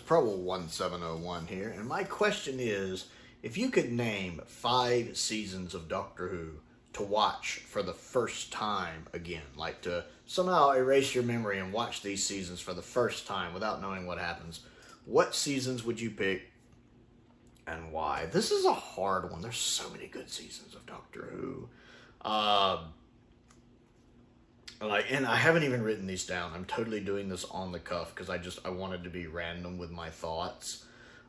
Prowl 1701 here, and my question is, if you could name 5 seasons of Doctor Who to watch for the first time again, like to somehow erase your memory and watch these seasons for the first time without knowing what happens, what seasons would you pick and why? This is a hard one. There's so many good seasons of Doctor Who. And I haven't even written these down. I'm totally doing this on the cuff because I wanted to be random with my thoughts.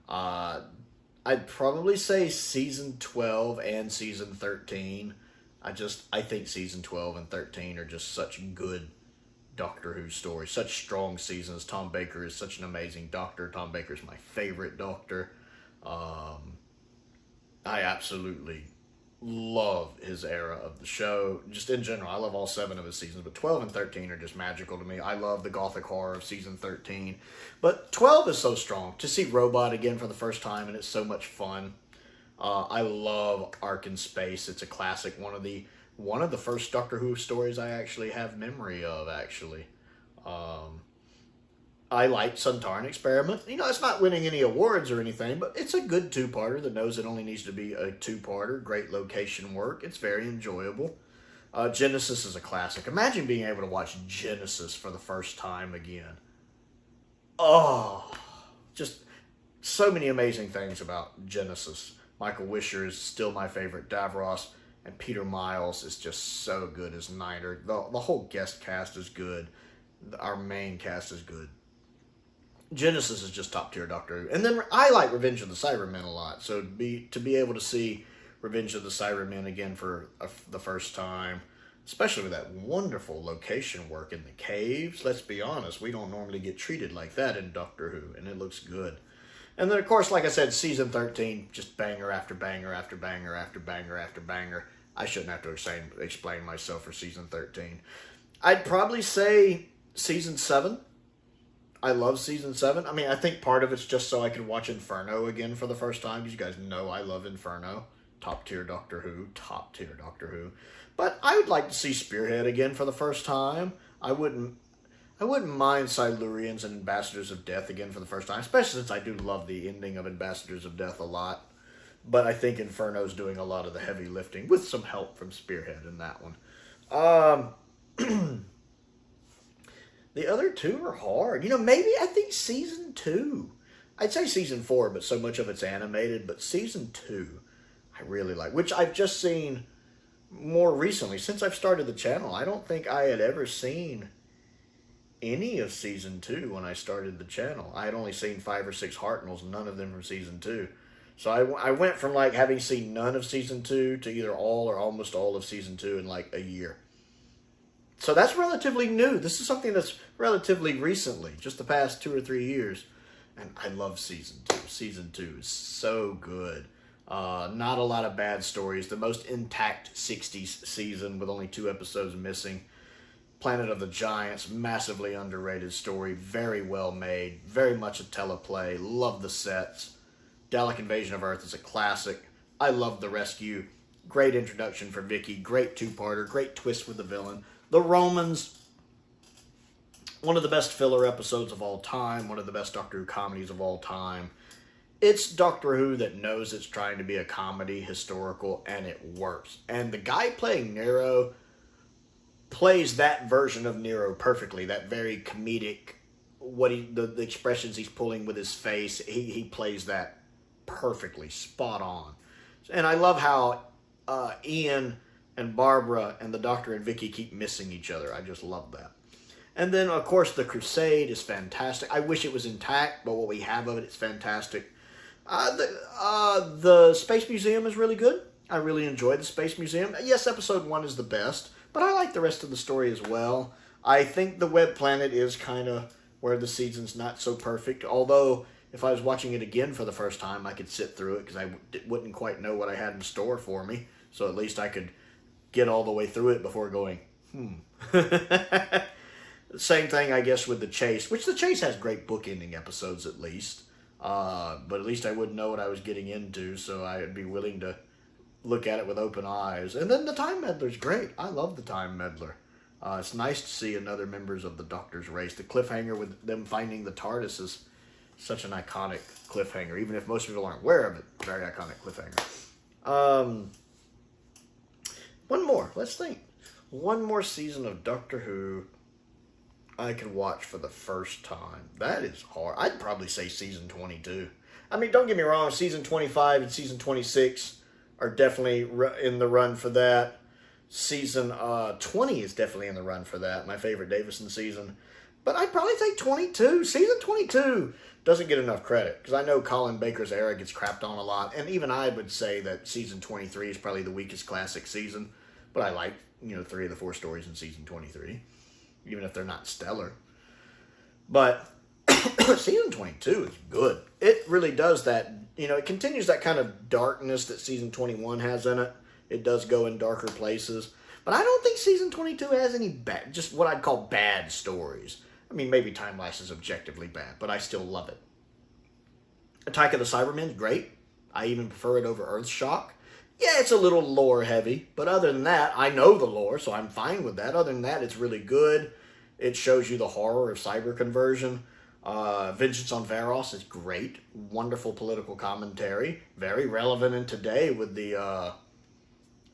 I'd probably say season 12 and season 13. I think season 12 and 13 are just such good Doctor Who stories, such strong seasons. Tom Baker is such an amazing Doctor. Tom Baker is my favorite Doctor. I absolutely love his era of the show. Just in general, I love all 7 of his seasons, but 12 and 13 are just magical to me. I love the gothic horror of season 13, but 12 is so strong. To see Robot again for the first time, and it's so much fun. I love Ark in Space. It's a classic. One of the first Doctor Who stories I actually have memory of, actually. I like Suntaran Experiment. You know, it's not winning any awards or anything, but it's a good 2-parter that knows it only needs to be a 2-parter. Great location work. It's very enjoyable. Genesis is a classic. Imagine being able to watch Genesis for the first time again. Oh, just so many amazing things about Genesis. Michael Wisher is still my favorite Davros, and Peter Miles is just so good as Niner. The whole guest cast is good. Our main cast is good. Genesis is just top tier Doctor Who. And then I like Revenge of the Cybermen a lot. So to be able to see Revenge of the Cybermen again for the first time, especially with that wonderful location work in the caves. Let's be honest, we don't normally get treated like that in Doctor Who, and it looks good. And then, of course, like I said, season 13, just banger after banger after banger after banger after banger. I shouldn't have to explain myself for season 13. I'd probably say season 7. I love season 7. I mean, I think part of it's just so I can watch Inferno again for the first time. Because you guys know I love Inferno. Top tier Doctor Who. Top tier Doctor Who. But I would like to see Spearhead again for the first time. I wouldn't mind Silurians and Ambassadors of Death again for the first time. Especially since I do love the ending of Ambassadors of Death a lot. But I think Inferno's doing a lot of the heavy lifting. With some help from Spearhead in that one. The other 2 are hard. You know, maybe I think season 2. I'd say season 4, but so much of it's animated. But season 2, I really like. Which I've just seen more recently. Since I've started the channel, I don't think I had ever seen any of season 2 when I started the channel. I had only seen 5 or 6 Hartnells, none of them from season 2. So I went from like having seen none of season 2 to either all or almost all of season 2 in like a year. So that's relatively new. This is something that's relatively recently, just the past 2 or 3 years. And I love season 2. Season 2 is so good. Not a lot of bad stories. The most intact 60s season with only 2 episodes missing. Planet of the Giants, massively underrated story. Very well made. Very much a teleplay. Love the sets. Dalek Invasion of Earth is a classic. I love The Rescue. Great introduction for Vicky. Great 2-parter. Great twist with the villain. The Romans, one of the best filler episodes of all time, one of the best Doctor Who comedies of all time. It's Doctor Who that knows it's trying to be a comedy, historical, and it works. And the guy playing Nero plays that version of Nero perfectly, that very comedic, the expressions he's pulling with his face, he plays that perfectly, spot on. And I love how Ian and Barbara and the Doctor and Vicky keep missing each other. I just love that. And then, of course, The Crusade is fantastic. I wish it was intact, but what we have of it is fantastic. The Space Museum is really good. I really enjoyed the Space Museum. Yes, episode 1 is the best, but I like the rest of the story as well. I think the Web Planet is kind of where the season's not so perfect, although if I was watching it again for the first time, I could sit through it because I wouldn't quite know what I had in store for me. So at least I could get all the way through it before going, Same thing, I guess, with The Chase, which The Chase has great book-ending episodes at least. But at least I wouldn't know what I was getting into, so I'd be willing to look at it with open eyes. And then The Time Meddler's great. I love The Time Meddler. It's nice to see another members of the Doctor's race. The cliffhanger with them finding the Tardis Such an iconic cliffhanger, even if most people aren't aware of it. Very iconic cliffhanger. One more. Let's think. One more season of Doctor Who I could watch for the first time. That is hard. I'd probably say season 22. I mean, don't get me wrong. Season 25 and season 26 are definitely in the run for that. Season 20 is definitely in the run for that. My favorite Davison season. But I'd probably say 22. Season 22 doesn't get enough credit. Because I know Colin Baker's era gets crapped on a lot. And even I would say that season 23 is probably the weakest classic season. But I like, 3 of the 4 stories in season 23. Even if they're not stellar. But season 22 is good. It really does that. It continues that kind of darkness that season 21 has in it. It does go in darker places. But I don't think season 22 has any bad, just what I'd call bad stories. I mean, maybe Time Lash is objectively bad, but I still love it. Attack of the Cybermen is great. I even prefer it over Earthshock. Yeah, it's a little lore heavy, but other than that, I know the lore, so I'm fine with that. Other than that, it's really good. It shows you the horror of cyber conversion. Vengeance on Varos is great. Wonderful political commentary. Very relevant in today with the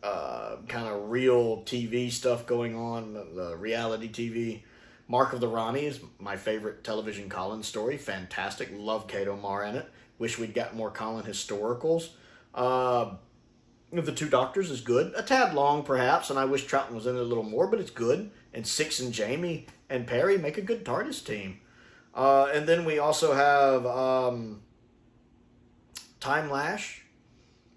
kind of real TV stuff going on, the reality TV. Mark of the Rani is my favorite television Colin story. Fantastic. Love Kate O'Mar in it. Wish we'd got more Colin historicals. The Two Doctors is good. A tad long, perhaps, and I wish Troughton was in it a little more, but it's good. And Six and Jamie and Perry make a good TARDIS team. And then we also have Time Lash,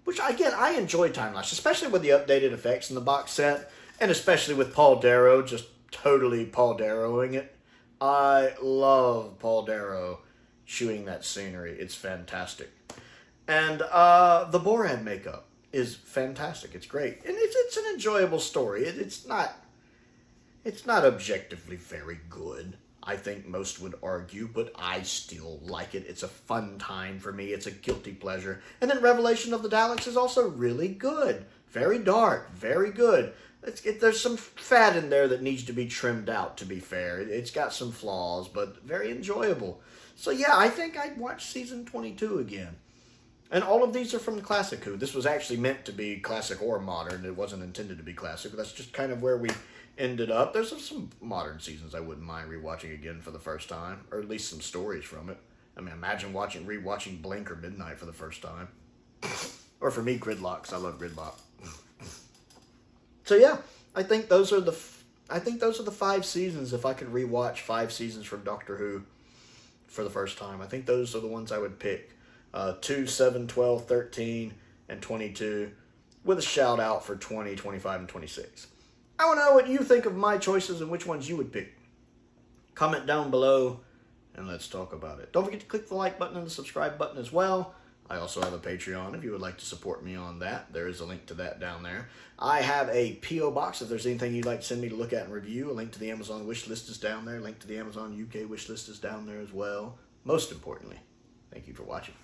which, again, I enjoy Time Lash, especially with the updated effects in the box set, and especially with Paul Darrow just totally Paul Darrowing it. I love Paul Darrow chewing that scenery. It's fantastic. And the Borad makeup is fantastic. It's great. And it's an enjoyable story. It's not objectively very good, I think most would argue, but I still like it. It's a fun time for me. It's a guilty pleasure. And then Revelation of the Daleks is also really good. Very dark. Very good. There's some fat in there that needs to be trimmed out, to be fair. It's got some flaws, but very enjoyable. So yeah, I think I'd watch season 22 again. And all of these are from the Classic Who. This was actually meant to be classic or modern. It wasn't intended to be classic, but that's just kind of where we ended up. There's some modern seasons I wouldn't mind rewatching again for the first time, or at least some stories from it. I mean, imagine rewatching Blink or Midnight for the first time. Or for me, Gridlock, 'cause I love Gridlock. So yeah, I think those are the 5 seasons. If I could rewatch 5 seasons from Doctor Who for the first time, I think those are the ones I would pick. 2, 7, 12, 13, and 22, with a shout out for 20, 25, and 26. I want to know what you think of my choices and which ones you would pick. Comment down below, and let's talk about it. Don't forget to click the like button and the subscribe button as well. I also have a Patreon if you would like to support me on that. There is a link to that down there. I have a P.O. box if there's anything you'd like to send me to look at and review. A link to the Amazon wish list is down there. A link to the Amazon UK wish list is down there as well. Most importantly, thank you for watching.